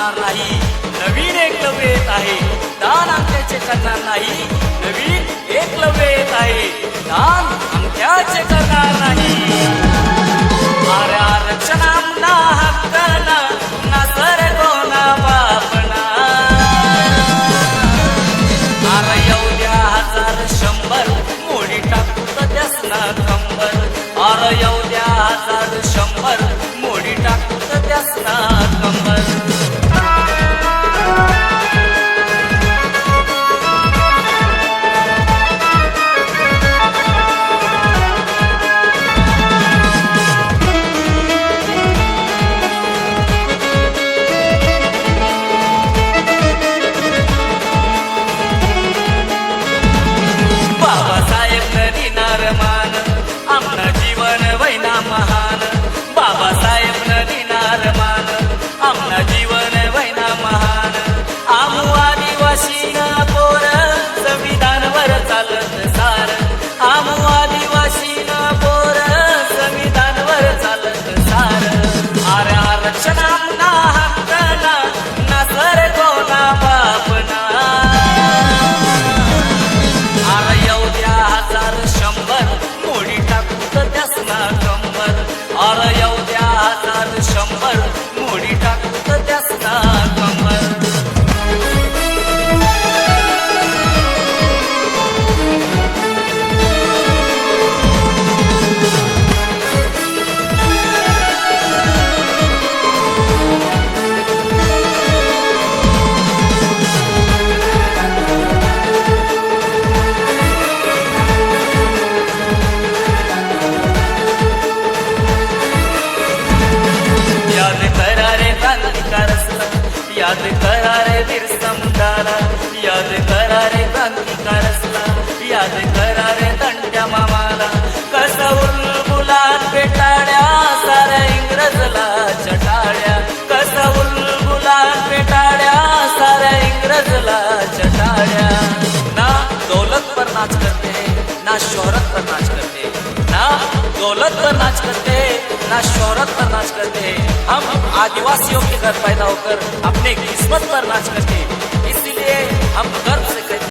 करणार नाही, नवीन एकलव्य येत आहे, दान अंगठ्याचे करणार नाही, नवीन एकलव्य येत आहे, दान अंगठ्याचे करणार नाही. अरे आरक्षणामना हक्कना ना सर कोणा बापना, अरे येऊ द्या 1000-100 मोडी टाकू तर त्यासना कंबर, अरे येऊ द्या 1000-100 मोडी टाकू तर त्यासना कंबर. याद करा रे वीर समदाला, याद करा रे क्रांतिकारसला, याद करा रे तंट्या मामाला, कसा उलगुलात पेटाळ्या साऱ्या इंग्रजला चटाळ्या, कसा उलगुलात पेटाळ्या साऱ्या इंग्रजला चटाळ्या. ना दौलत पर नाच करते, ना शोहरत पर नाच करते, ना दौलत पर नाच करते, ना शोहरत पर नाच करते. हम आदिवासियों के घर पैदा होकर अपने किस्मत पर नाच करते.